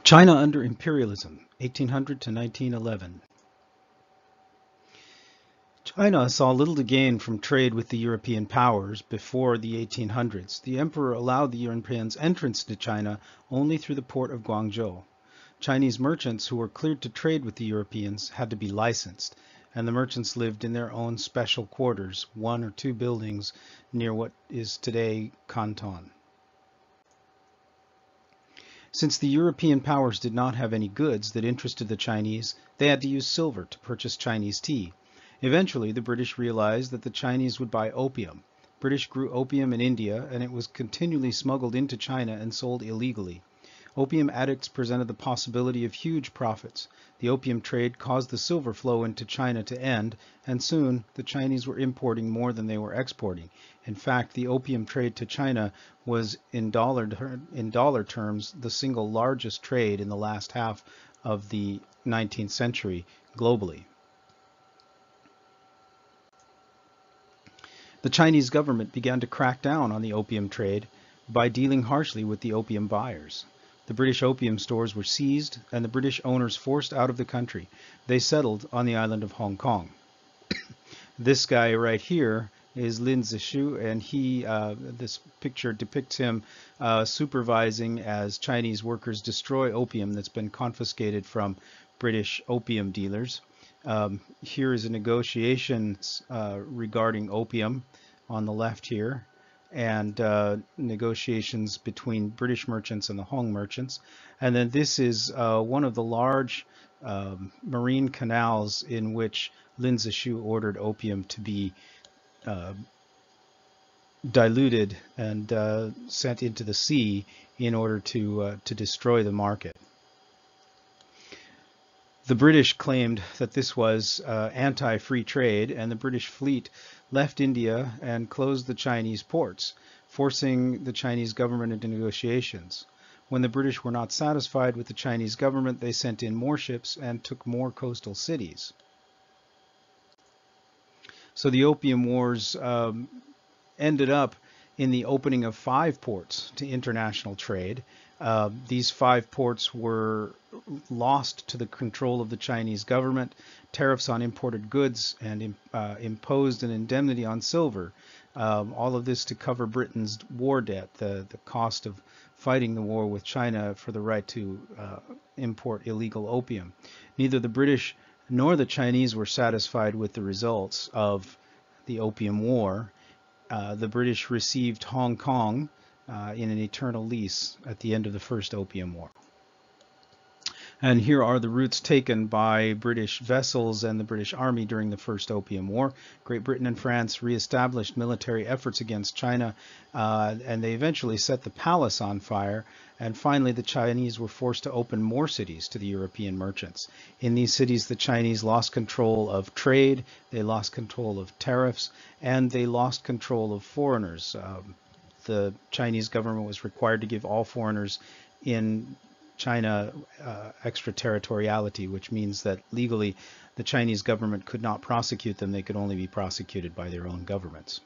China under imperialism, 1800 to 1911. China saw little to gain from trade with the European powers before the 1800s. The emperor allowed the Europeans entrance to China only through the port of Guangzhou. Chinese merchants who were cleared to trade with the Europeans had to be licensed, and the merchants lived in their own special quarters, one or two buildings near what is today Canton. Since the European powers did not have any goods that interested the Chinese, they had to use silver to purchase Chinese tea. Eventually, the British realized that the Chinese would buy opium. British grew opium in India, and it was continually smuggled into China and sold illegally. Opium addicts presented the possibility of huge profits. The opium trade caused the silver flow into China to end, and soon the Chinese were importing more than they were exporting. In fact, the opium trade to China was, in dollar terms, the single largest trade in the last half of the 19th century globally. The Chinese government began to crack down on the opium trade by dealing harshly with the opium buyers. The British opium stores were seized and the British owners forced out of the country. They settled on the island of Hong Kong. This guy right here is Lin Zexu, and this picture depicts him supervising as Chinese workers destroy opium that's been confiscated from British opium dealers. Here is a negotiation regarding opium on the left here, and negotiations between British merchants and the Hong merchants. And then this is one of the large marine canals in which Lin Zexu ordered opium to be diluted and sent into the sea in order to destroy the market. The British claimed that this was anti-free trade, and the British fleet left India and closed the Chinese ports, forcing the Chinese government into negotiations. When the British were not satisfied with the Chinese government, they sent in more ships and took more coastal cities. So the Opium Wars ended up in the opening of 5 ports to international trade. These 5 ports were lost to the control of the Chinese government. Tariffs on imported goods and imposed an indemnity on silver. All of this to cover Britain's war debt, the cost of fighting the war with China for the right to import illegal opium. Neither the British nor the Chinese were satisfied with the results of the Opium War. The British received Hong Kong in an eternal lease at the end of the First Opium War. And here are the routes taken by British vessels and the British Army during the First Opium War. Great Britain and France re-established military efforts against China, and they eventually set the palace on fire. And finally, the Chinese were forced to open more cities to the European merchants. In these cities, the Chinese lost control of trade, they lost control of tariffs, and they lost control of foreigners. The Chinese government was required to give all foreigners in China extraterritoriality, which means that legally the Chinese government could not prosecute them. They could only be prosecuted by their own governments.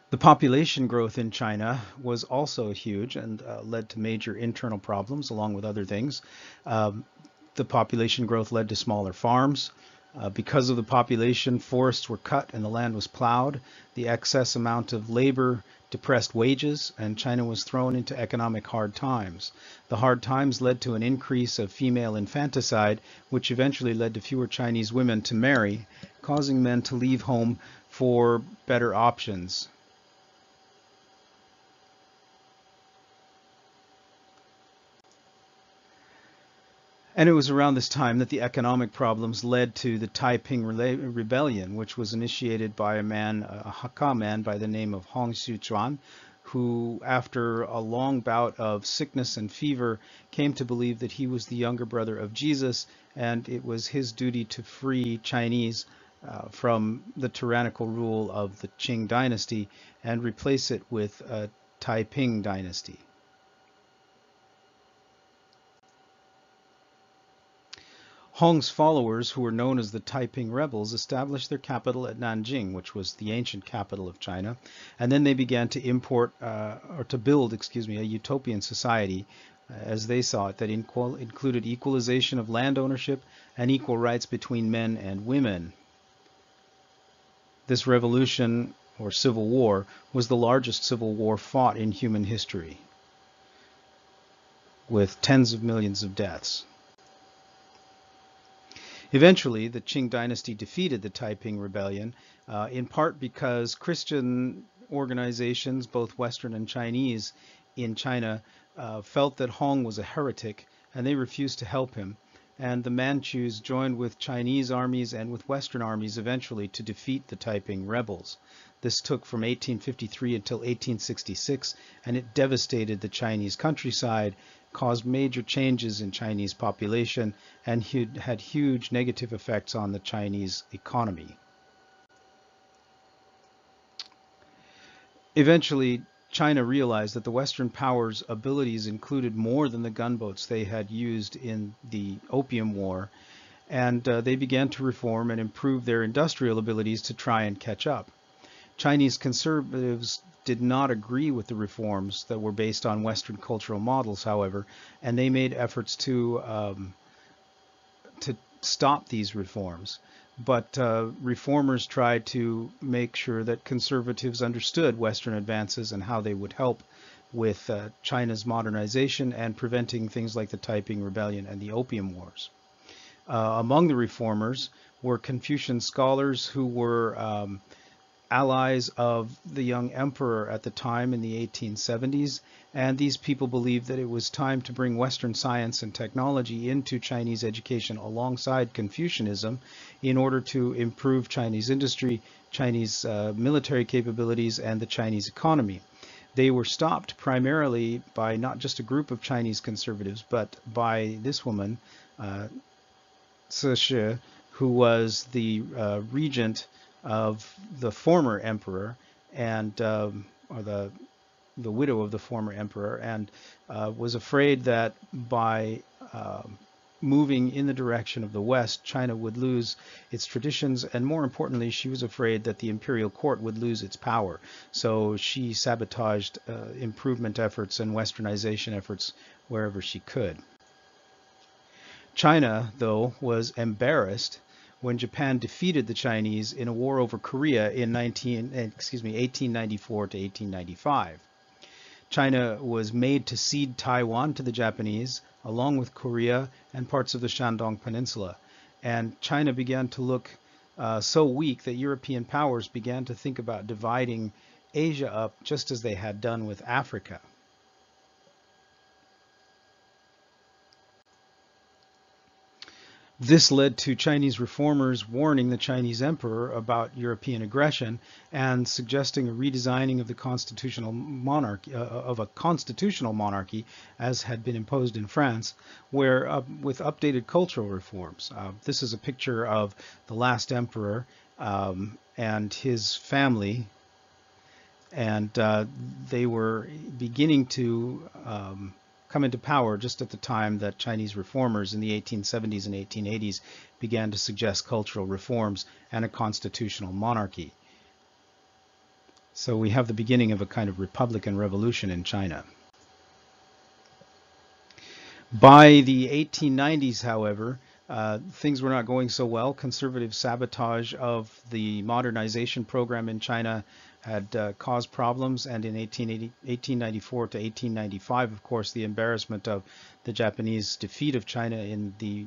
The population growth in China was also huge and led to major internal problems, along with other things. The population growth led to smaller farms. Because of the population, forests were cut and the land was plowed. The excess amount of labor depressed wages, and China was thrown into economic hard times. The hard times led to an increase of female infanticide, which eventually led to fewer Chinese women to marry, causing men to leave home for better options. And it was around this time that the economic problems led to the Taiping Rebellion, which was initiated by a Hakka man by the name of Hong Xiuquan, who, after a long bout of sickness and fever, came to believe that he was the younger brother of Jesus, and it was his duty to free Chinese from the tyrannical rule of the Qing dynasty and replace it with a Taiping dynasty. Hong's followers, who were known as the Taiping rebels, established their capital at Nanjing, which was the ancient capital of China, and then they began to build, a utopian society, as they saw it, that included equalization of land ownership and equal rights between men and women. This revolution, or civil war, was the largest civil war fought in human history, with tens of millions of deaths. Eventually, the Qing dynasty defeated the Taiping rebellion, in part because Christian organizations, both Western and Chinese, in China felt that Hong was a heretic, and they refused to help him. And the Manchus joined with Chinese armies and with Western armies eventually to defeat the Taiping rebels. This took from 1853 until 1866, and it devastated the Chinese countryside, caused major changes in Chinese population, and had huge negative effects on the Chinese economy. Eventually, China realized that the Western powers' abilities included more than the gunboats they had used in the Opium War, and they began to reform and improve their industrial abilities to try and catch up. Chinese conservatives did not agree with the reforms that were based on Western cultural models, however, and they made efforts to stop these reforms. But reformers tried to make sure that conservatives understood Western advances and how they would help with China's modernization and preventing things like the Taiping Rebellion and the Opium Wars. Among the reformers were Confucian scholars who were allies of the young emperor at the time in the 1870s, and these people believed that it was time to bring Western science and technology into Chinese education alongside Confucianism in order to improve Chinese industry, Chinese military capabilities, and the Chinese economy. They were stopped primarily by not just a group of Chinese conservatives, but by this woman, Cixi, who was the regent of the former emperor, and or the widow of the former emperor, and was afraid that by moving in the direction of the West, China would lose its traditions, and more importantly, she was afraid that the imperial court would lose its power. So she sabotaged improvement efforts and westernization efforts wherever she could. China, though, was embarrassed when Japan defeated the Chinese in a war over Korea in 1894 to 1895. China was made to cede Taiwan to the Japanese, along with Korea and parts of the Shandong Peninsula. And China began to look so weak that European powers began to think about dividing Asia up, just as they had done with Africa. This led to Chinese reformers warning the Chinese emperor about European aggression and suggesting a redesigning of the constitutional monarchy, as had been imposed in France, where with updated cultural reforms. This is a picture of the last emperor and his family, and they were beginning to come into power just at the time that Chinese reformers in the 1870s and 1880s began to suggest cultural reforms and a constitutional monarchy. So we have the beginning of a kind of republican revolution in China. By the 1890s, however, things were not going so well. Conservative sabotage of the modernization program in China had caused problems, and in 1894 to 1895, of course, the embarrassment of the Japanese defeat of China in the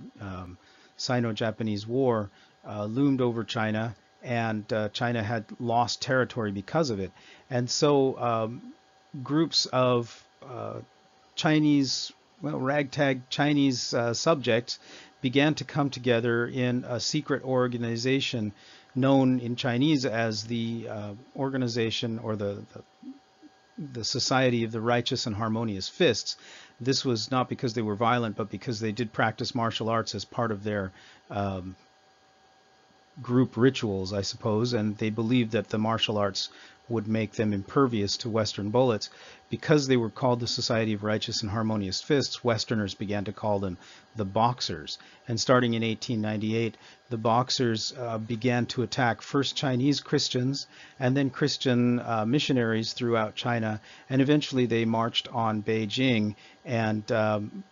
Sino-Japanese War loomed over China, and China had lost territory because of it. And so groups of Chinese, ragtag Chinese subjects began to come together in a secret organization known in Chinese as the organization, or the Society of the Righteous and Harmonious Fists. This was not because they were violent, but because they did practice martial arts as part of their group rituals, I suppose, and they believed that the martial arts would make them impervious to Western bullets. Because they were called the Society of Righteous and Harmonious Fists, Westerners began to call them the Boxers. And starting in 1898, the Boxers began to attack first Chinese Christians and then Christian missionaries throughout China, and eventually they marched on Beijing and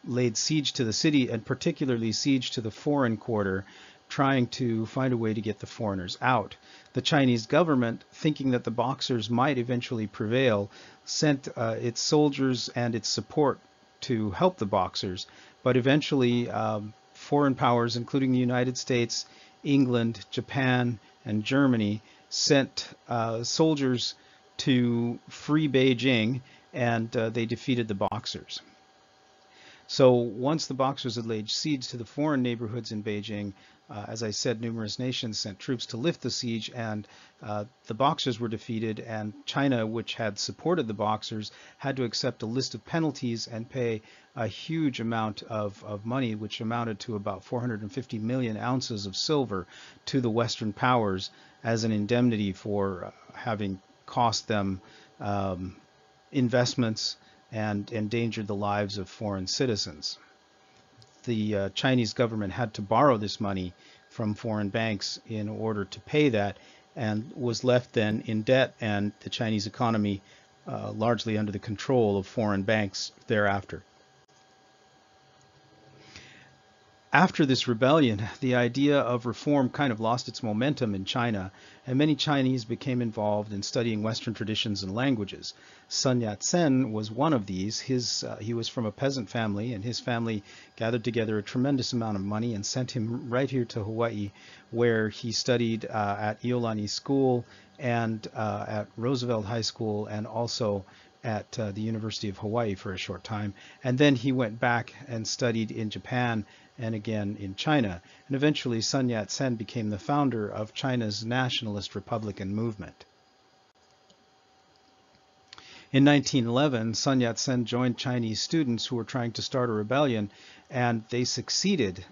laid siege to the city, and particularly siege to the foreign quarter, trying to find a way to get the foreigners out. The Chinese government, thinking that the Boxers might eventually prevail, sent its soldiers and its support to help the Boxers, but eventually foreign powers, including the United States, England, Japan, and Germany, sent soldiers to free Beijing, and they defeated the Boxers. So once the Boxers had laid siege to the foreign neighborhoods in Beijing, as I said, numerous nations sent troops to lift the siege, and the Boxers were defeated, and China, which had supported the Boxers, had to accept a list of penalties and pay a huge amount of money, which amounted to about 450 million ounces of silver, to the Western powers as an indemnity for having cost them investments and endangered the lives of foreign citizens. The Chinese government had to borrow this money from foreign banks in order to pay that, and was left then in debt, and the Chinese economy largely under the control of foreign banks thereafter. After this rebellion, the idea of reform kind of lost its momentum in China, and many Chinese became involved in studying Western traditions and languages. Sun Yat-sen was one of these. He was from a peasant family, and his family gathered together a tremendous amount of money and sent him right here to Hawaii, where he studied at Iolani School and at Roosevelt High School, and also at the University of Hawaii for a short time. And then he went back and studied in Japan and again in China. And eventually Sun Yat-sen became the founder of China's nationalist Republican movement. In 1911, Sun Yat-sen joined Chinese students who were trying to start a rebellion, and they succeeded.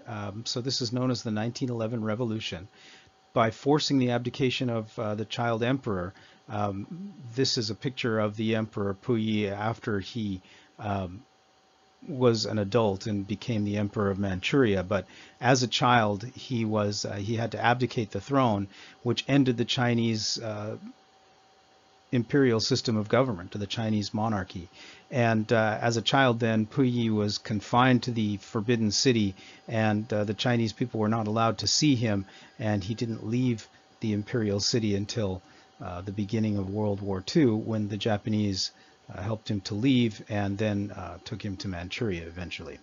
So this is known as the 1911 Revolution, by forcing the abdication of the child emperor. This is a picture of the Emperor Puyi after he was an adult and became the Emperor of Manchuria. But as a child, he had to abdicate the throne, which ended the Chinese imperial system of government, to the Chinese monarchy. And as a child then, Puyi was confined to the Forbidden City, and the Chinese people were not allowed to see him, and he didn't leave the imperial city until the beginning of World War II, when the Japanese helped him to leave and then took him to Manchuria eventually.